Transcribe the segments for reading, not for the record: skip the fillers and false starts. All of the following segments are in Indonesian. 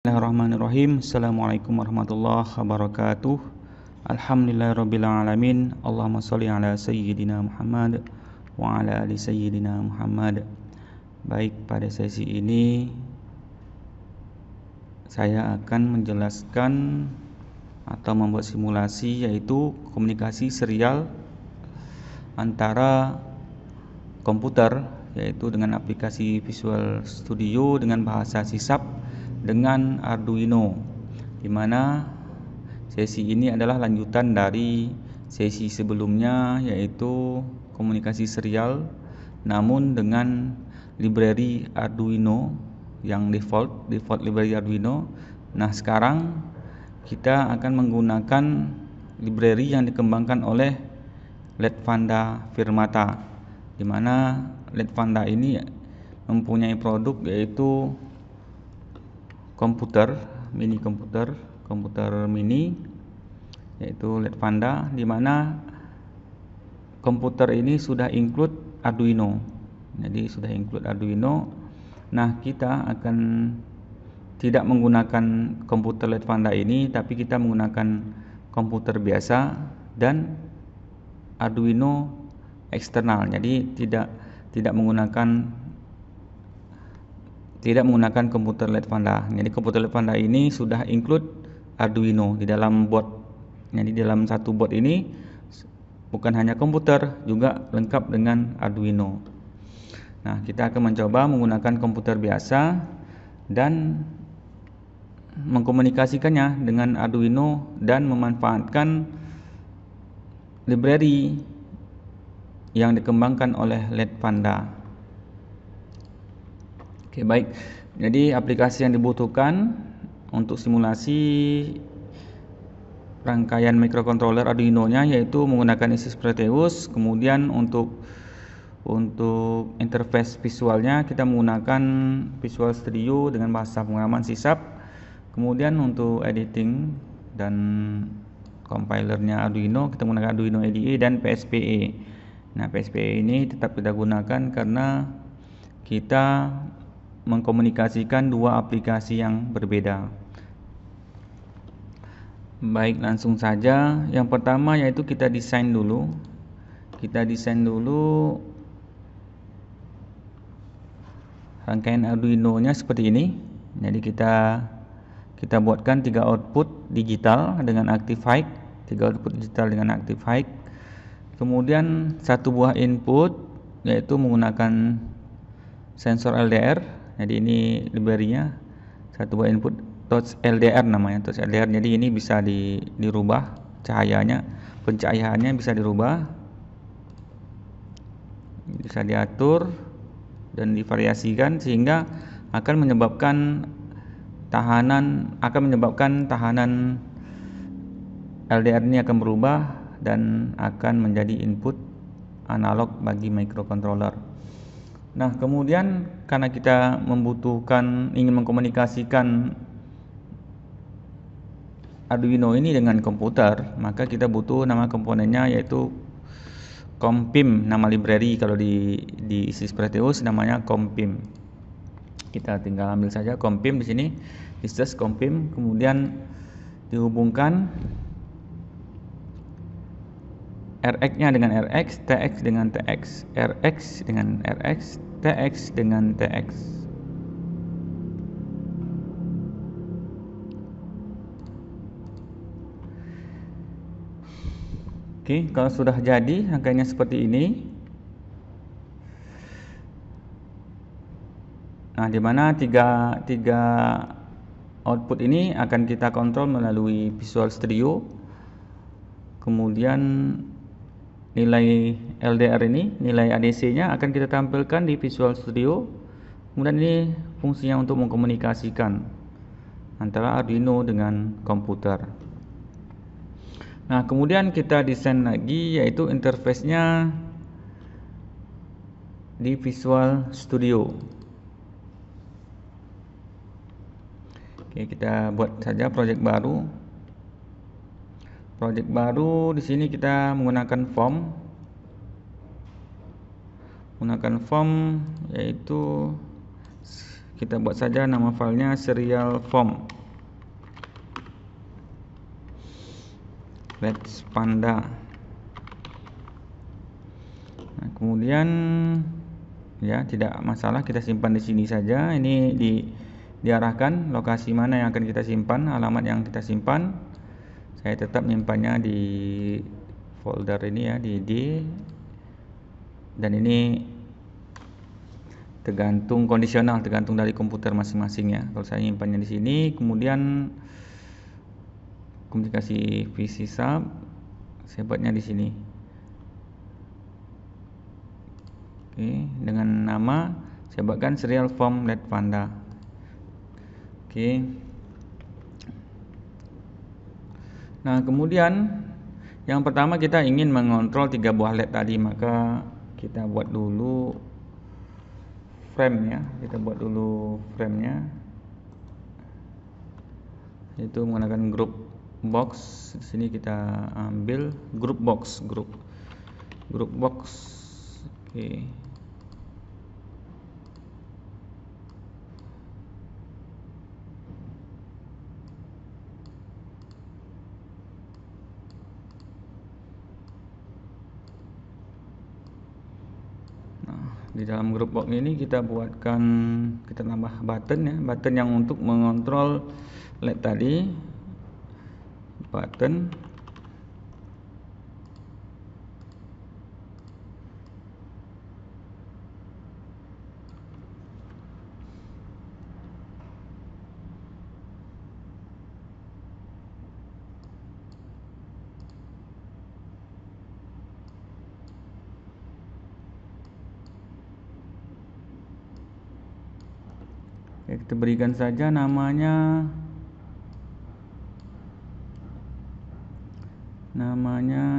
Bismillahirrahmanirrahim. Assalamualaikum warahmatullahi wabarakatuh. Alhamdulillahirabbil alamin. Allahumma shalli ala sayyidina Muhammad wa ala ali sayyidina Muhammad. Baik, pada sesi ini saya akan menjelaskan atau membuat simulasi, yaitu komunikasi serial antara komputer, yaitu dengan aplikasi Visual Studio dengan bahasa C# dengan Arduino, di mana sesi ini adalah lanjutan dari sesi sebelumnya, yaitu komunikasi serial namun dengan library Arduino yang default library Arduino. Nah, sekarang kita akan menggunakan library yang dikembangkan oleh Letvanda Firmata, di mana Letvanda ini mempunyai produk yaitu komputer mini, yaitu Letvanda, di mana komputer ini sudah include Arduino. Jadi sudah include Arduino. Nah, kita akan tidak menggunakan komputer Letvanda ini, tapi kita menggunakan komputer biasa dan Arduino eksternal. Jadi tidak menggunakan komputer Letvanda. Jadi komputer Letvanda ini sudah include Arduino di dalam board. Jadi dalam satu board ini bukan hanya komputer, juga lengkap dengan Arduino. Nah, kita akan mencoba menggunakan komputer biasa dan mengkomunikasikannya dengan Arduino dan memanfaatkan library yang dikembangkan oleh Letvanda. Oke, baik. Jadi aplikasi yang dibutuhkan untuk simulasi rangkaian microcontroller Arduino-nya yaitu menggunakan ISIS Proteus. Kemudian untuk interface visualnya kita menggunakan Visual Studio dengan bahasa pemrograman C#. Kemudian untuk editing dan compilernya Arduino, kita menggunakan Arduino IDE dan PSPE. Nah, PSPE ini tetap kita gunakan karena kita mengkomunikasikan dua aplikasi yang berbeda. Baik, langsung saja. Yang pertama yaitu kita desain dulu. Rangkaian Arduino-nya seperti ini. Jadi kita buatkan 3 output digital dengan active high, kemudian satu buah input yaitu menggunakan sensor LDR. Jadi ini library-nya, satu buah input touch LDR namanya, touch LDR. Jadi ini bisa dirubah pencahayaannya bisa dirubah, bisa diatur dan divariasikan sehingga akan menyebabkan tahanan LDR ini akan berubah dan akan menjadi input analog bagi microcontroller. Nah, kemudian karena kita ingin mengkomunikasikan Arduino ini dengan komputer, maka kita butuh nama komponennya yaitu COMPIM. Nama library kalau di ISIS Proteus namanya COMPIM. Kita tinggal ambil saja COMPIM di sini, ISIS COMPIM, kemudian dihubungkan RX-nya dengan RX, TX dengan TX, RX dengan RX, TX dengan TX. Oke, kalau sudah jadi rangkaiannya seperti ini. Nah, di mana tiga output ini akan kita kontrol melalui Visual Studio. Kemudian nilai LDR ini, nilai ADC-nya akan kita tampilkan di Visual Studio. Kemudian ini fungsinya untuk mengkomunikasikan antara Arduino dengan komputer. Nah, kemudian kita desain lagi yaitu interface-nya di Visual Studio. Oke, kita buat saja project baru. Di sini kita menggunakan form yaitu kita buat saja nama filenya serial form Let's Panda. Nah, kemudian ya tidak masalah, kita simpan di sini saja. Ini diarahkan lokasi mana yang akan kita simpan, alamat yang kita simpan. Saya tetap menyimpannya di folder ini ya, di D. Dan ini tergantung kondisional, tergantung dari komputer masing-masing ya. Kalau saya menyimpannya di sini, kemudian komunikasi VC sub saya buatnya di sini. Oke, dengan nama saya buatkan serial form Let's Panda. Oke. Nah, kemudian yang pertama kita ingin mengontrol 3 buah LED tadi, maka kita buat dulu frame ya. Kita buat dulu frame-nya. Itu menggunakan group box. Di sini kita ambil group box, group box. Oke. Di dalam group box ini kita buatkan, kita tambah button ya, button yang untuk mengontrol LED tadi. Button ya, kita berikan saja namanya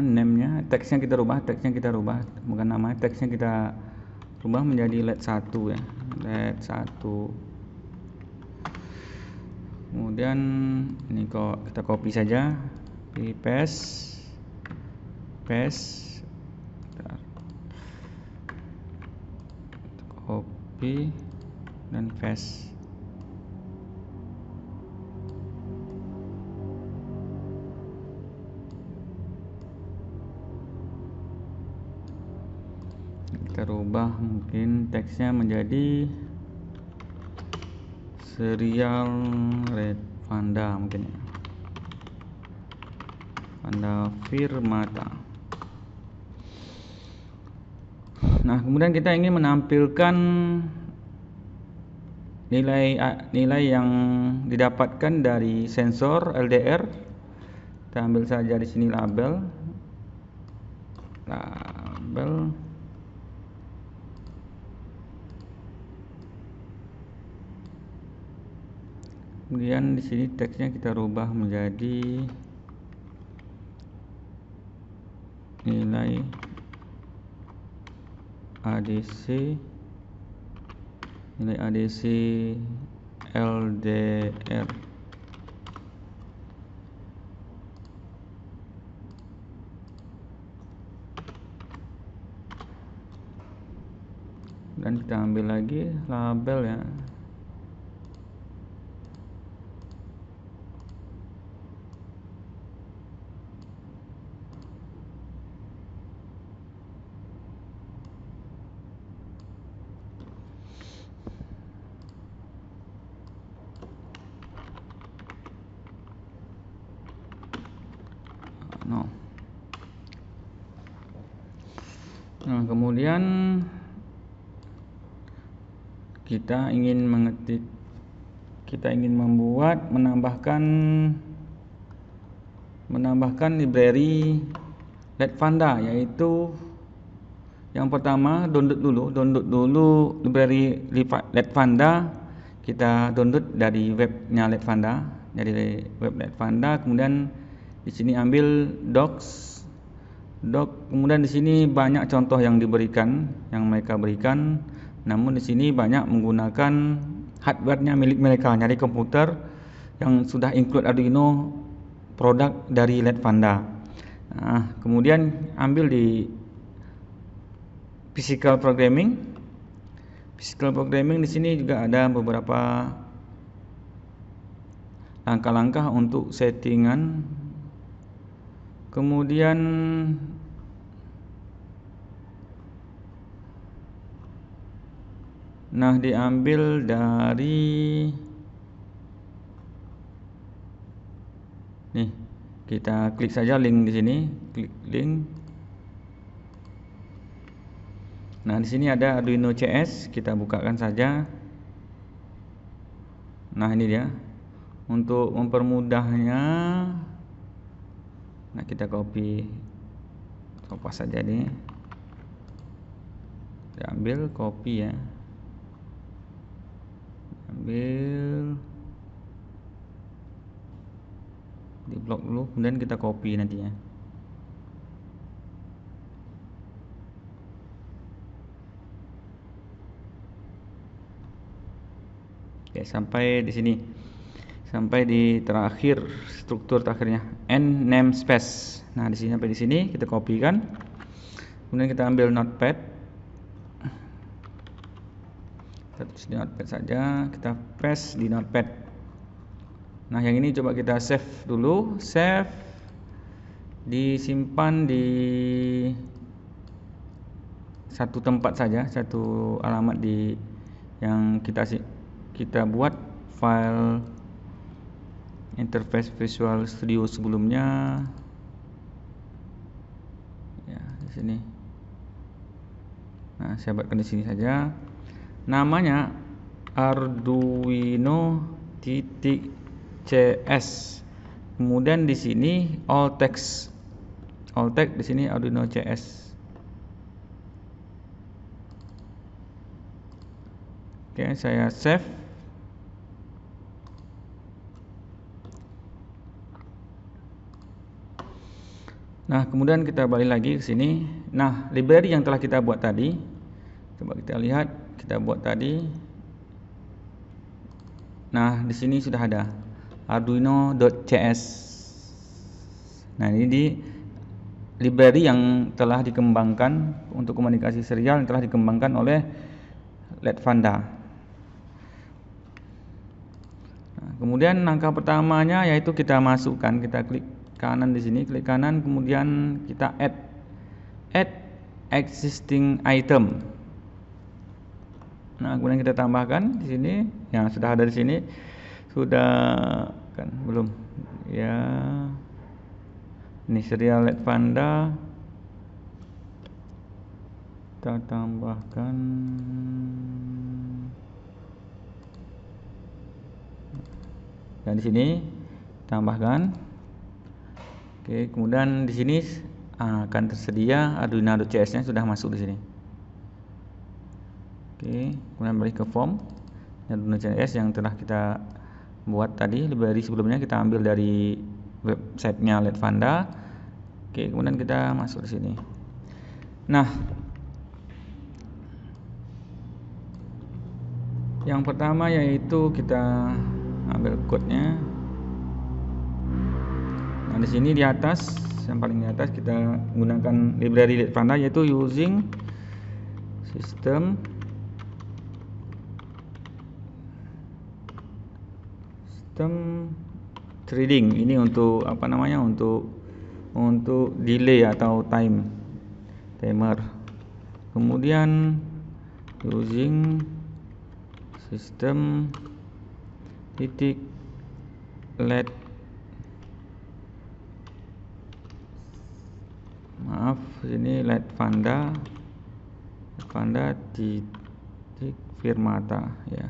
name-nya, teksnya kita rubah, bukan namanya, teksnya kita rubah menjadi LED 1 ya, LED 1. Kemudian ini kok kita copy saja, pilih paste, copy dan paste. Kita rubah mungkin teksnya menjadi serial Red Panda mungkin ya, Panda Firmata. Nah, kemudian kita ingin menampilkan nilai yang didapatkan dari sensor LDR. Kita ambil saja di sini label. Kemudian di sini teksnya kita rubah menjadi nilai ADC LDR. Dan kita ambil lagi label ya. Nah, kemudian kita ingin menambahkan library LED Panda, yaitu yang pertama download dulu library LED Panda. Kita download dari webnya LED Panda, dari web LED Panda. Kemudian di sini ambil docs. Kemudian di sini banyak contoh yang mereka berikan. Namun di sini banyak menggunakan hardware-nya milik mereka, jadi komputer yang sudah include Arduino produk dari LED Panda. Nah, kemudian ambil di physical Physical programming di sini juga ada beberapa langkah-langkah untuk settingan. Kemudian diambil dari nih, kita klik saja link di sini, klik link. Nah, di sini ada Arduino CS, kita bukakan saja. Nah, ini dia. Untuk mempermudahnya, nah kita copy saja nih. Kita ambil copy ya. Ambil di blok dulu, kemudian kita copy nantinya. Oke, sampai di sini, sampai di terakhir, struktur terakhirnya n namespace. Nah, di sini sampai di sini kita copy kan, kemudian kita ambil notepad, kita tulis di notepad saja, kita paste di notepad. Nah, yang ini coba kita save dulu, save, disimpan di satu tempat saja, satu alamat di yang kita buat file interface Visual Studio sebelumnya ya, di sini. Nah, saya buatkan di sini saja, namanya Arduino.cs. kemudian di sini all text di sini Arduino CS. Oke, saya save. Nah, kemudian kita balik lagi ke sini. Nah, library yang telah kita buat tadi, coba kita lihat, kita buat tadi. Nah, di sini sudah ada Arduino.cs. Nah, ini di library yang telah dikembangkan untuk komunikasi serial, yang telah dikembangkan oleh Letvanda. Nah, kemudian langkah pertamanya yaitu kita masukkan, kita klik kanan di sini, klik kanan, kemudian kita add existing item. Nah, kemudian kita tambahkan di sini, yang sudah ada di sini, sudah kan belum ya. Ini serial Letvanda, kita tambahkan. Dan di sini tambahkan. Oke, kemudian di sini akan tersedia Arduino.cs-nya sudah masuk di sini. Oke, kemudian balik ke form Arduino.cs yang telah kita buat tadi, library sebelumnya kita ambil dari websitenya Letvanda. Oke, kemudian kita masuk di sini. Nah, yang pertama yaitu kita ambil code-nya. Nah, di sini di atas, yang paling di atas kita gunakan library Letvanda, yaitu using system threading. Ini untuk apa namanya? Untuk delay atau timer. Kemudian using system let ini Letvanda titik firmata ya.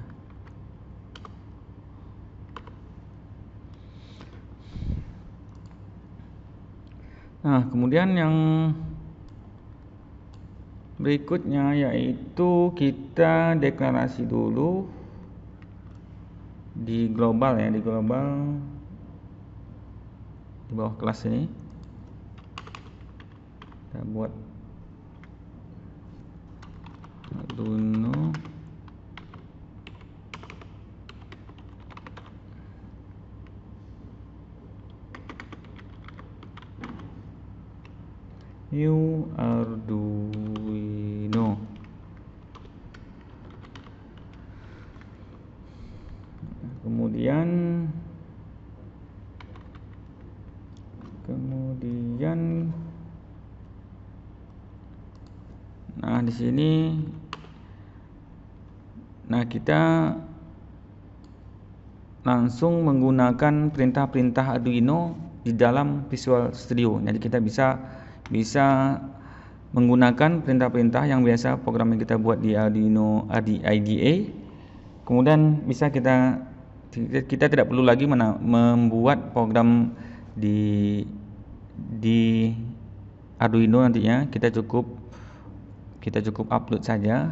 Nah, kemudian yang berikutnya yaitu kita deklarasi dulu di global ya, di bawah kelas ini. Kita buat Arduino new Arduino. nah di sini kita langsung menggunakan perintah-perintah Arduino di dalam Visual Studio. Jadi kita bisa menggunakan perintah-perintah yang biasa program yang kita buat di Arduino IDE. Kemudian bisa kita tidak perlu lagi membuat program di Arduino nantinya. Kita cukup upload saja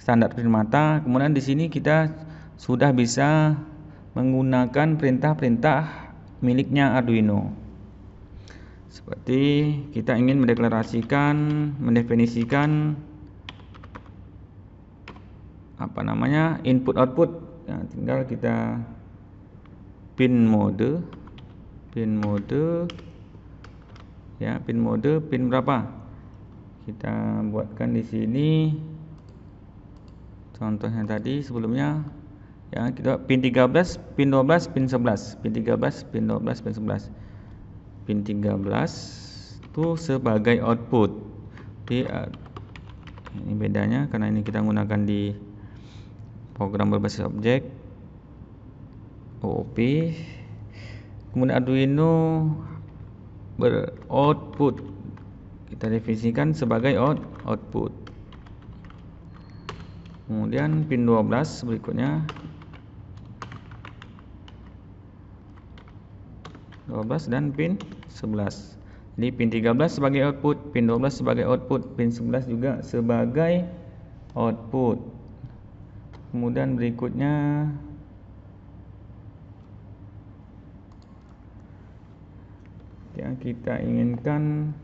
standar primata. Kemudian di sini kita sudah bisa menggunakan perintah-perintah miliknya Arduino. Seperti kita ingin mendefinisikan input output, tinggal kita pin mode pin berapa kita buatkan di sini. Contohnya tadi sebelumnya kita pin 13, pin 12, pin 11, pin 13, pin 12, pin 11. Pin 13 itu sebagai output. Ini bedanya karena ini kita gunakan di program berbasis objek OOP. Kemudian Arduino beroutput, kita definisikan sebagai output. Kemudian pin 12 berikutnya 12 dan pin 11. Jadi pin 13 sebagai output, pin 12 sebagai output, pin 11 juga sebagai output. Kemudian berikutnya yang kita inginkan,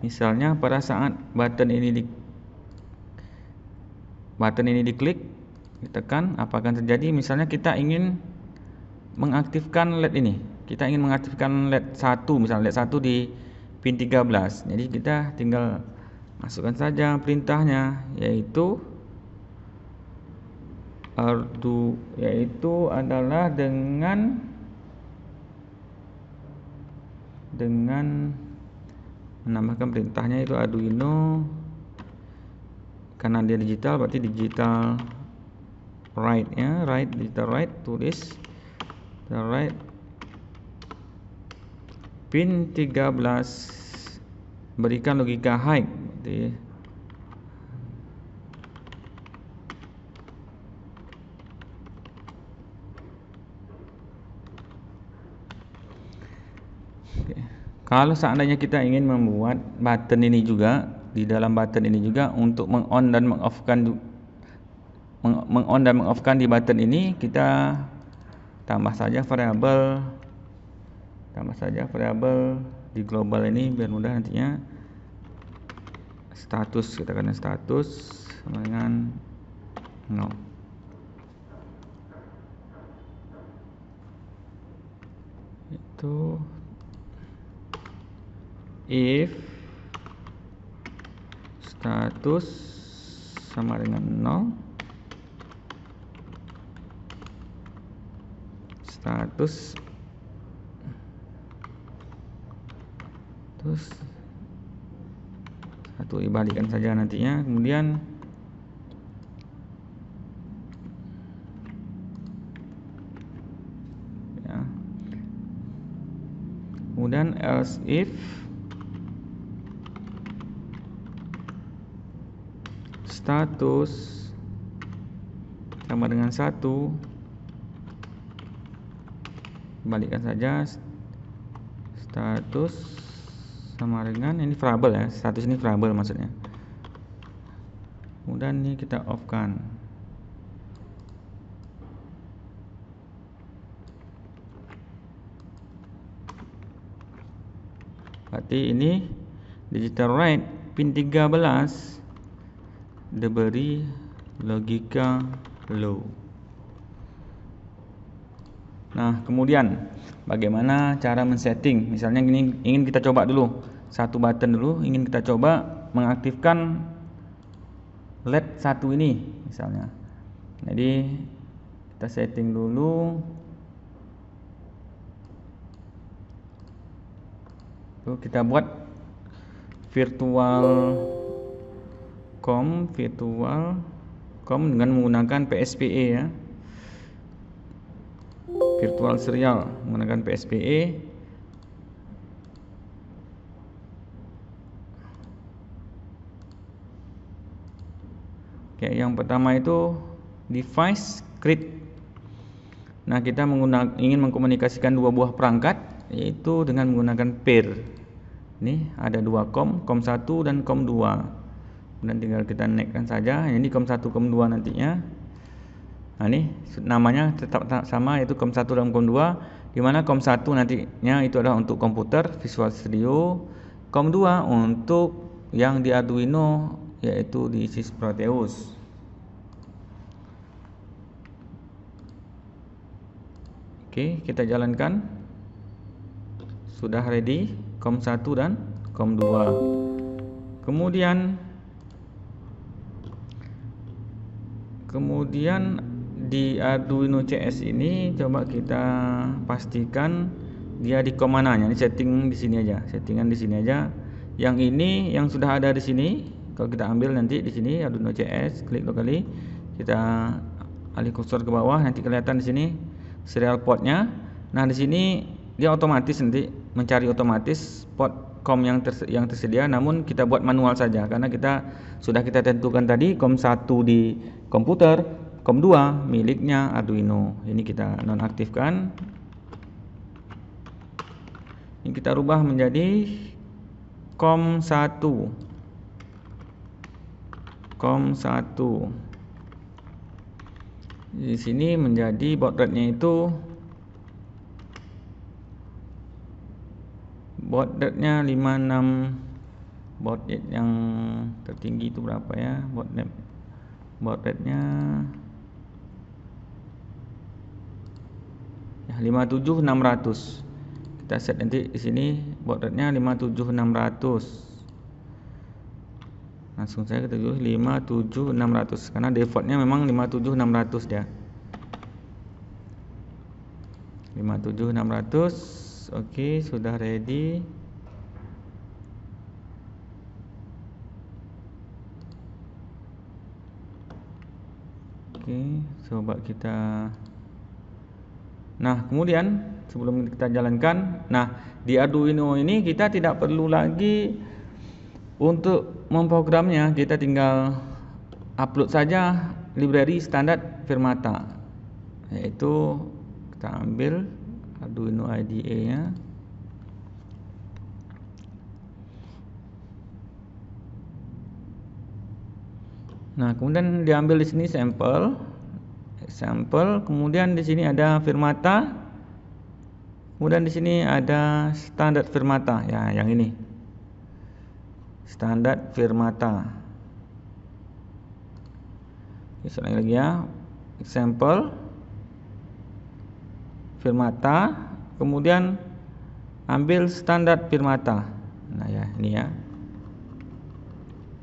misalnya pada saat button ini diklik, ditekan, apa akan terjadi? Misalnya kita ingin mengaktifkan LED ini. Kita ingin mengaktifkan LED 1, misalnya LED 1 di pin 13. Jadi kita tinggal masukkan saja perintahnya, yaitu adalah dengan menambahkan perintahnya itu Arduino. Karena dia digital berarti digital write ya, digital write, tulis right pin 13 berikan logika high. Kalau seandainya kita ingin membuat button ini juga, di dalam button ini juga untuk meng-on dan meng-off-kan di button ini, kita tambah saja variabel di global ini biar mudah nantinya. Status, kita katakan status sama dengan 0. Itu if status sama dengan 0, status terus satu dibalikan saja nantinya. Kemudian else if status sama dengan 1, balikkan saja status sama dengan ini variabel ya, status ini variabel maksudnya. Kemudian ini kita off kan. Berarti ini digital write pin 13 diberi logika low. Nah, kemudian bagaimana cara men-setting? Misalnya ini ingin kita coba dulu satu button dulu, ingin kita coba mengaktifkan LED 1 ini misalnya. Jadi kita setting dulu. Kita buat virtual com dengan menggunakan PSPA ya. Virtual serial menggunakan PSPA. Oke, yang pertama itu device create. Nah, kita ingin mengkomunikasikan dua buah perangkat, yaitu dengan menggunakan pair. Ini ada dua com 1 dan com 2. Kemudian tinggal kita naikkan saja. Ini com 1 com 2 nantinya. Nah, ini namanya tetap sama, yaitu com 1 dan com 2, di mana com 1 nantinya itu adalah untuk komputer Visual Studio, com 2 untuk yang di Arduino, yaitu di Isis Proteus. Oke, kita jalankan. Sudah ready com 1 dan com 2. Kemudian di Arduino CS ini coba kita pastikan dia di com mananya. Ini setting di sini aja, settingan di sini aja. Yang ini yang sudah ada di sini, kalau kita ambil nanti di sini Arduino CS, klik dua kali, kita alih kursor ke bawah, nanti kelihatan di sini serial portnya. Nah, di sini dia otomatis nanti mencari otomatis port com yang tersedia, namun kita buat manual saja karena kita tentukan tadi com 1 di komputer, com 2 miliknya Arduino. Ini kita nonaktifkan. Ini kita rubah menjadi com 1. Di sini menjadi baud rate-nya itu baud rate-nya 56. Baud rate yang tertinggi itu berapa ya? Baud rate-nya ya 57600. Kita set nanti di sini baud rate-nya 57600. Langsung saya kita tulis 57600 karena defaultnya memang 57600 dia. 57600. Oke, sudah ready. Oke, coba kita. Nah, kemudian sebelum kita jalankan, nah di Arduino ini kita tidak perlu lagi untuk memprogramnya, kita tinggal upload saja library standar Firmata, yaitu kita ambil Arduino IDE-nya. Nah, kemudian diambil di sini sampel, kemudian di sini ada Firmata, kemudian di sini ada standar Firmata, ya, yang ini standar Firmata. Misalnya lagi ya, example Firmata, kemudian ambil standar Firmata. Nah ya, ini ya.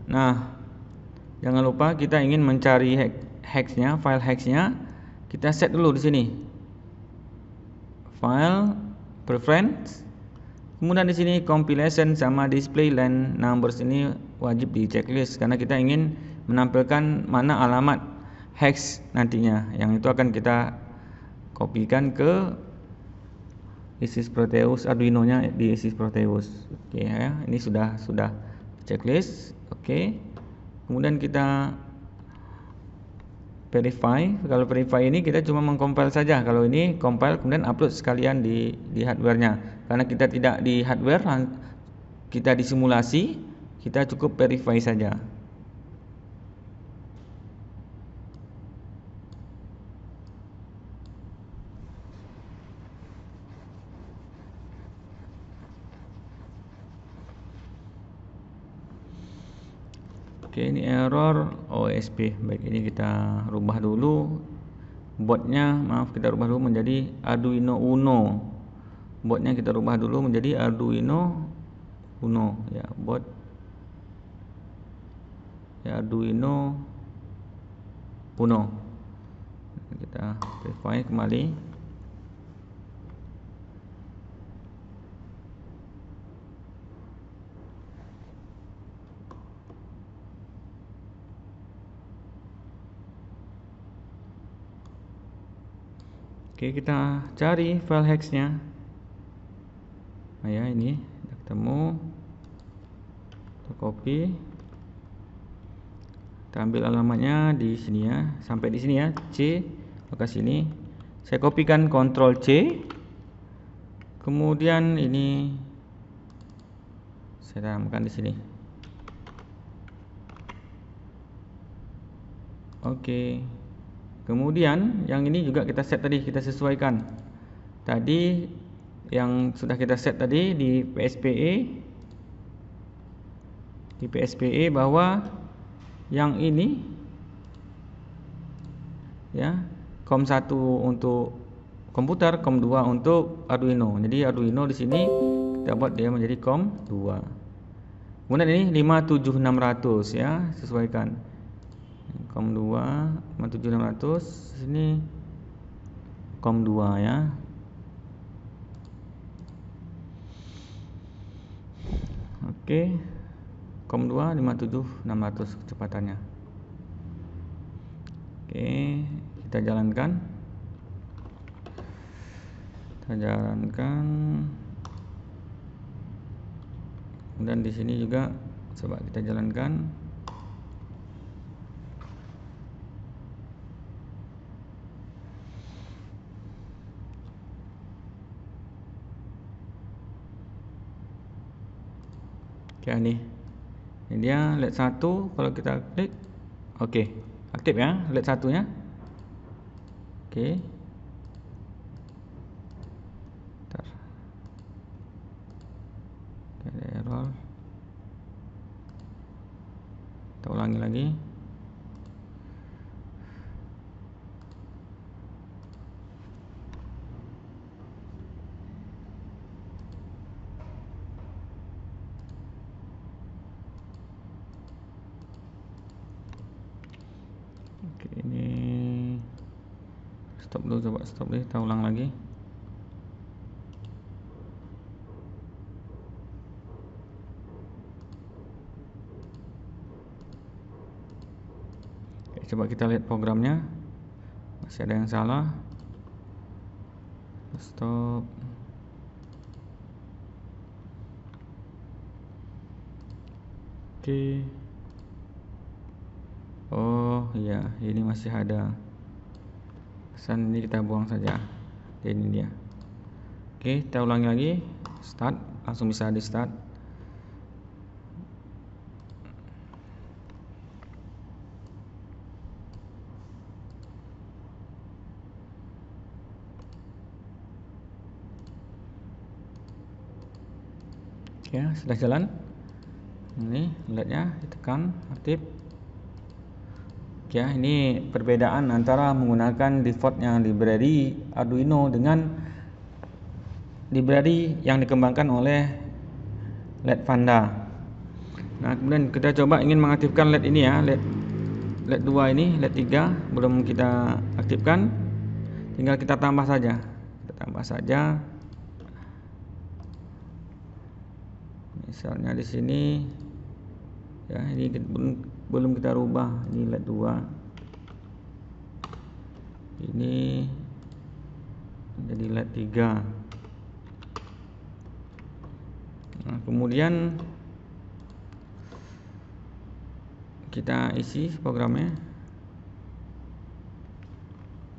Nah, jangan lupa kita ingin mencari hexnya, file hexnya, kita set dulu di sini. File, preference, kemudian di sini compilation sama display line numbers ini wajib di checklist karena kita ingin menampilkan mana alamat hex nantinya, yang itu akan kita kopikan ke Isis Proteus, Arduino-nya di Isis Proteus. Oke ya, ini sudah checklist. Oke. Kemudian kita verify. Kalau verify ini kita cuma mengcompile saja. Kalau ini compile kemudian upload sekalian di hardware-nya. Karena kita tidak di hardware, kita di simulasi, kita cukup verify saja. Oke, ini error OSP. Baik, ini kita rubah dulu boardnya. Maaf, kita rubah dulu menjadi Arduino Uno. Boardnya kita rubah dulu menjadi Arduino Uno. Ya, board ya, Arduino Uno. Kita verify kembali. Oke, kita cari file hexnya. Nah ya, ini sudah ketemu. Kita copy. Kita ambil alamatnya di sini ya, sampai di sini ya, C lokasi ini. Saya kopikan Ctrl C. Kemudian ini saya tanamkan di sini. Oke. Kemudian yang ini juga kita set tadi, kita sesuaikan. Tadi yang sudah kita set tadi di PSPA bahwa yang ini ya, COM1 untuk komputer, COM2 untuk Arduino. Jadi Arduino di sini kita buat dia menjadi COM2. Kemudian ini 57600 ya, sesuaikan. COM2 57600, sini COM2 ya. Oke. COM2 57600 kecepatannya. Oke, kita jalankan. Kemudian di sini juga coba kita jalankan. Oke, ini dia LED 1. Kalau kita klik, oke, aktif ya LED 1-nya. Oke. Bentar. Ada error. Kita ulangi lagi. Oke, ini stop dulu, coba stop deh, kita ulang lagi. Oke, coba kita lihat programnya. Masih ada yang salah. Stop. Oke. Oh iya, ini masih ada. Pesan ini kita buang saja. Ini dia. Oke, kita ulangi lagi. Start, langsung bisa di start. Ya, sudah jalan. Ini LED-nya ditekan, aktif. Ya, ini perbedaan antara menggunakan defaultnya library Arduino dengan library yang dikembangkan oleh LED Vanda. Nah, kemudian kita coba ingin mengaktifkan LED ini ya, LED 2 ini, LED 3 belum kita aktifkan. Tinggal kita tambah saja. Misalnya di sini ya, ini belum kita rubah, ini LED 2, ini jadi LED 3. Nah, kemudian kita isi programnya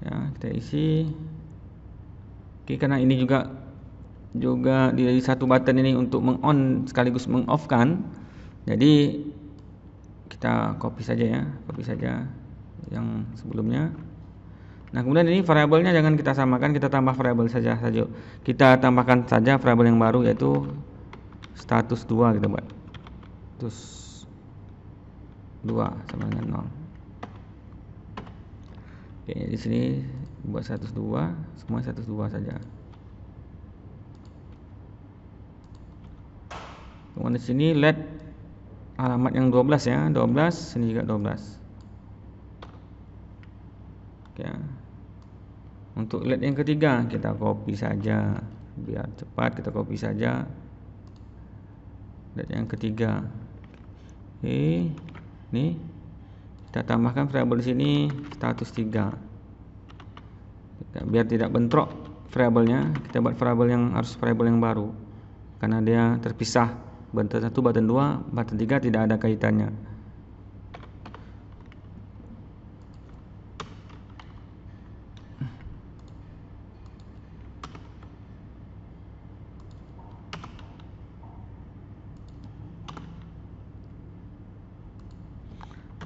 ya, kita isi. Oke, karena ini juga dari satu button ini untuk meng-on sekaligus meng-off-kan, jadi kita copy saja yang sebelumnya. Nah, kemudian ini variabelnya jangan kita samakan, kita tambah variabel saja. Kita tambahkan saja variabel yang baru, yaitu status 2 kita buat. Status 2 sama dengan 0. Oke, di sini buat status 2, semua status 2 saja. Kemudian di sini LED alamat yang 12 ya, 12, sini juga 12. Oke. Untuk LED yang ketiga kita copy saja, biar cepat kita copy saja LED yang ketiga. Oke, ini kita tambahkan variabel di sini status 3. Biar tidak bentrok variabelnya, kita buat variabel yang harus variabel yang baru karena dia terpisah. Button 1, button 2, button 3 tidak ada kaitannya.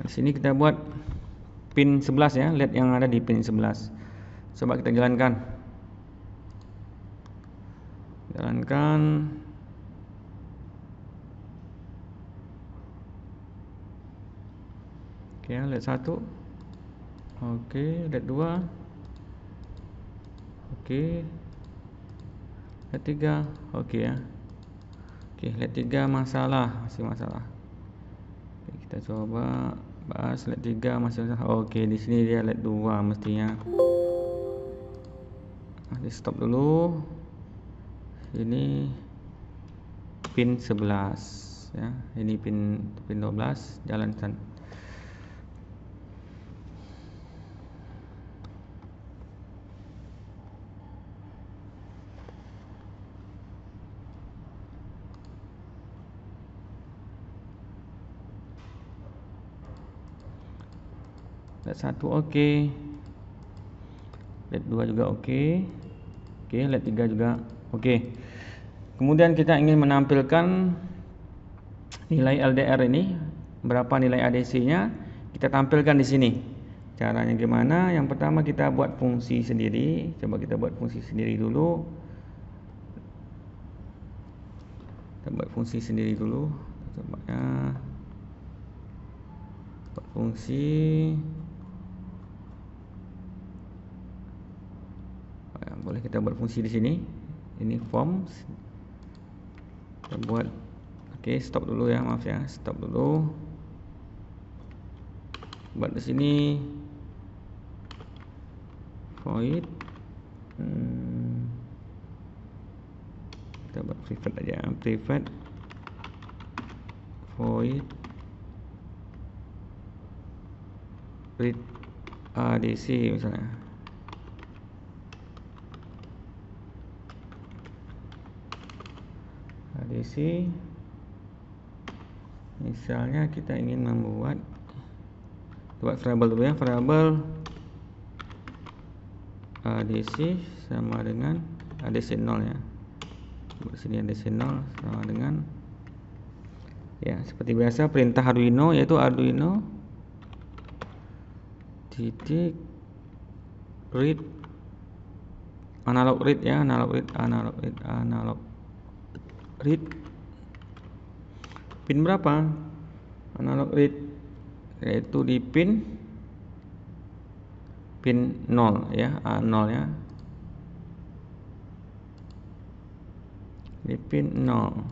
Di sini kita buat pin 11 ya, LED yang ada di pin 11. Coba kita jalankan. Oke, LED 1. Oke, LED 2. Oke. LED 3. Oke ya. Oke, LED 3 masih masalah. Oke, kita coba bahas LED 3 masih masalah. Oke, di sini dia LED 2 mestinya. Di stop dulu. Ini pin 11 ya. Ini pin 12, jalankan. LED 1 oke. LED 2 juga oke. Oke, LED 3 juga oke. Kemudian kita ingin menampilkan nilai LDR ini, berapa nilai ADC-nya, kita tampilkan di sini. Caranya gimana? Yang pertama kita buat fungsi sendiri. Coba kita buat fungsi sendiri dulu. Coba ya. Buat fungsi. Boleh kita buat fungsi di sini. Ini forms. Kita buat. Oke, stop dulu ya, maaf ya, stop dulu. Buat di sini void. Kita buat private aja, private void read ADC misalnya. ADC misalnya kita ingin membuat variabel dulu ya, variabel ADC sama dengan ADC 0 ya. Di sini ADC 0 sama dengan ya, seperti biasa perintah Arduino, yaitu Arduino titik read analog read ya, analog read pin berapa? Analog read, yaitu di pin 0 ya, A0 ya. Di pin 0.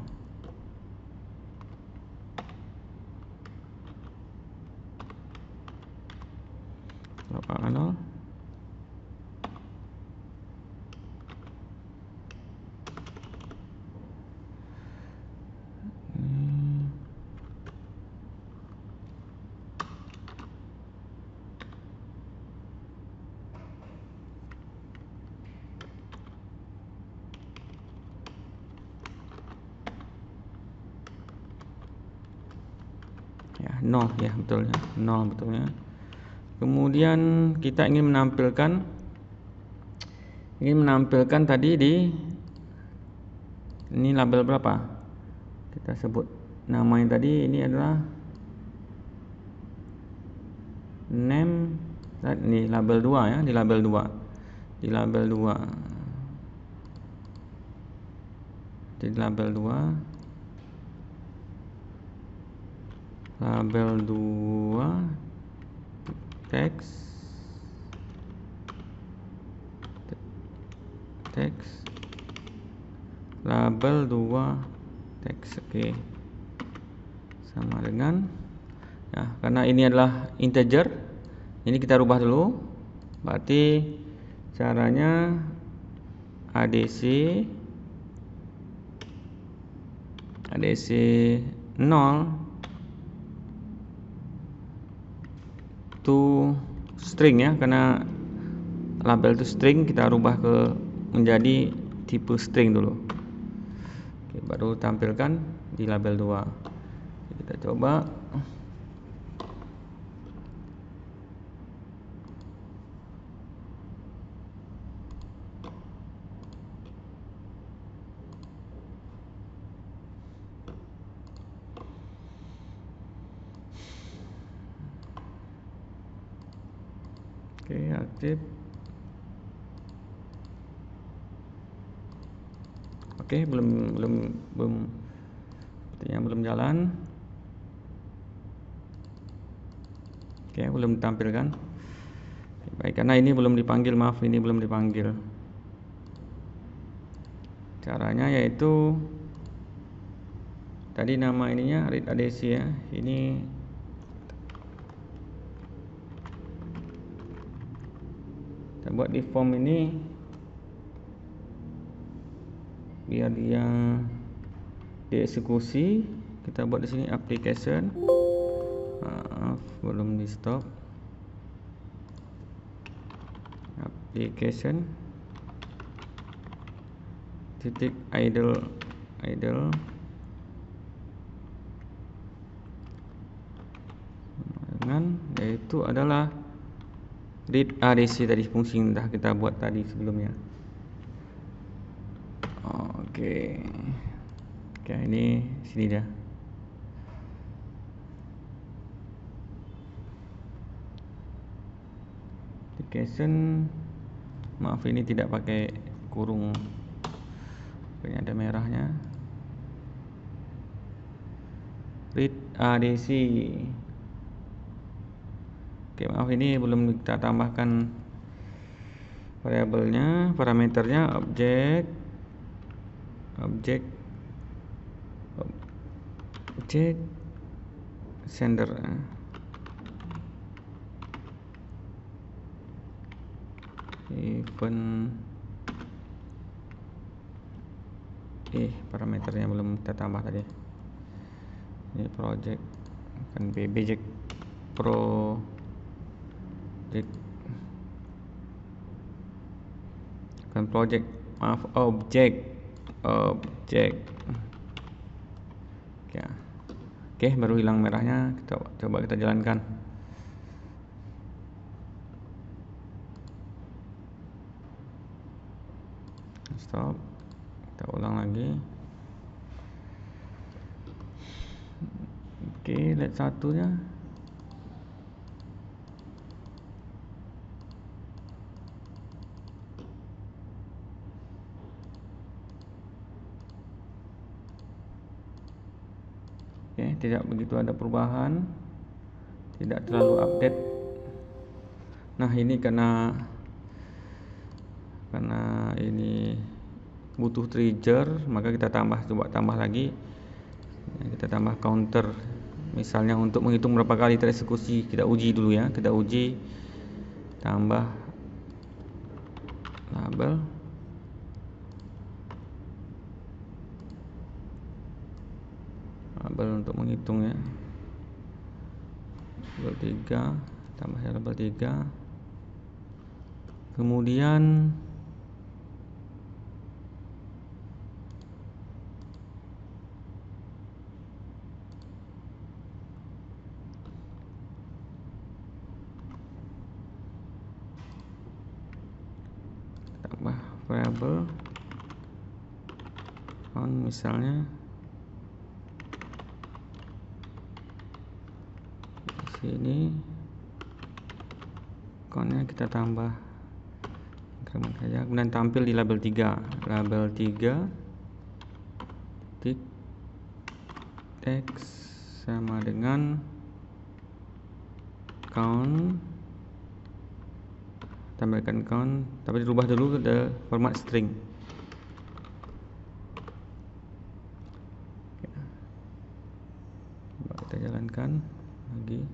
Berapa A0? Ya, 0 ya, betulnya 0 betulnya. Kemudian kita ingin menampilkan tadi di ini label berapa? Kita sebut namanya tadi, ini adalah name, ini label 2 ya, di label 2. Di label 2 label 2 teks label 2 teks. Oke, sama dengan ya, karena ini adalah integer, ini kita rubah dulu, berarti Caranya ADC 0 to string ya, karena label itu string, kita rubah ke menjadi tipe string dulu. Oke, baru tampilkan di label 2. Kita coba. Oke, aktif. Oke, belum sepertinya belum jalan. Oke, belum ditampilkan. Baik, karena ini belum dipanggil, maaf, ini belum dipanggil. Caranya yaitu tadi nama ininya read ADC ya. Ini kita buat di form ini biar dia dieksekusi. Kita buat di sini application. Maaf, belum di stop. Application titik idle dengan yaitu adalah read ADC tadi, fungsi yang dah kita buat tadi sebelumnya. Oke, ini sini dah. Application, maaf ini tidak pakai kurung, ini ada merahnya. Read ADC. Oke, maaf ini belum kita tambahkan variabelnya, parameternya objek sender. Event parameternya belum kita tambah tadi. Ini project kan BBJ project kan project, maaf, objek. Oke, baru hilang merahnya. Coba kita jalankan. Stop. Kita ulang lagi. Oke, lihat satunya. Oke, tidak begitu ada perubahan, tidak terlalu update. Nah, ini karena ini butuh trigger, maka kita coba tambah lagi. Kita tambah counter, misalnya untuk menghitung berapa kali tereksekusi. Kita uji dulu ya, kita uji tambah label. Label untuk menghitung ya, label 3, tambah ya label 3. Kemudian tambah variabel on, misalnya ini konnya kita tambah increment saja, kemudian tampil di label 3 titik text sama dengan count, tampilkan count, tapi dirubah dulu ke format string. Coba kita jalankan lagi.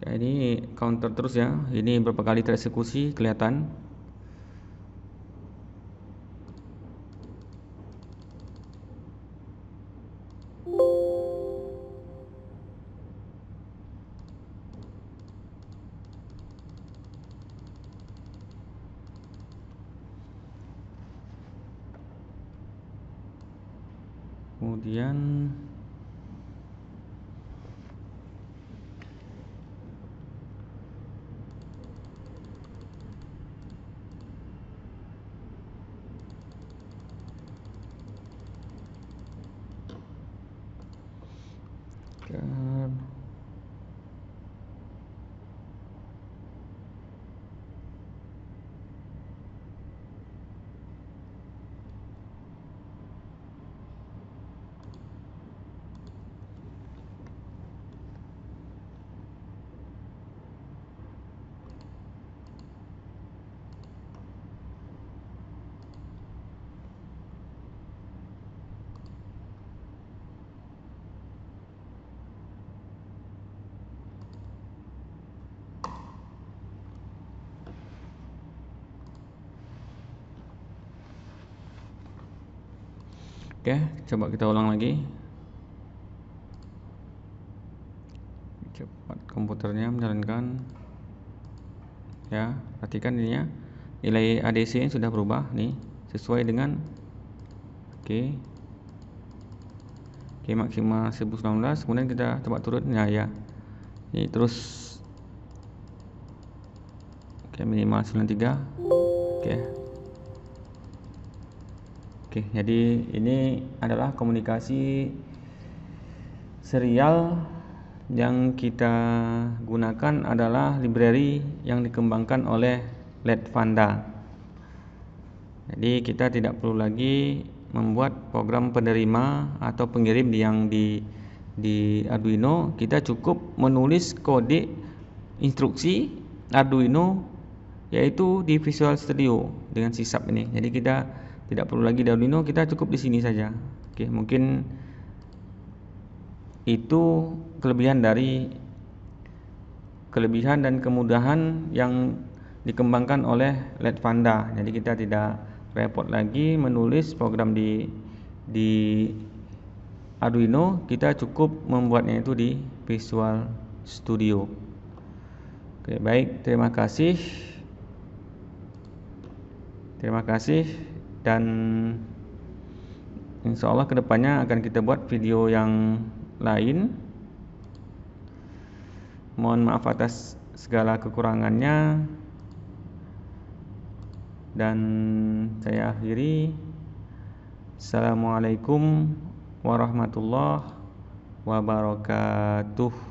Ya, ini counter terus ya. Ini berapa kali tereksekusi kelihatan. Kemudian oke, coba kita ulang lagi. Cepat komputernya menjalankan. Ya, perhatikan ininya. Nilai ADC sudah berubah nih, sesuai dengan oke, maksimal 1019. Kemudian kita coba turun. Nah ya, ini terus minimal 93. Oke, jadi ini adalah komunikasi serial. Yang kita gunakan adalah library yang dikembangkan oleh Letvanda. Jadi kita tidak perlu lagi membuat program penerima atau pengirim yang di Arduino. Kita cukup menulis kode instruksi Arduino, yaitu di Visual Studio dengan sisap ini. Jadi kita tidak perlu lagi di Arduino, kita cukup di sini saja. Oke, mungkin itu kelebihan dan kemudahan yang dikembangkan oleh Letvanda. Jadi kita tidak repot lagi menulis program di Arduino, kita cukup membuatnya itu di Visual Studio. Oke, baik, terima kasih dan insya Allah kedepannya akan kita buat video yang lain. Mohon maaf atas segala kekurangannya, dan saya akhiri. Assalamualaikum warahmatullahi wabarakatuh.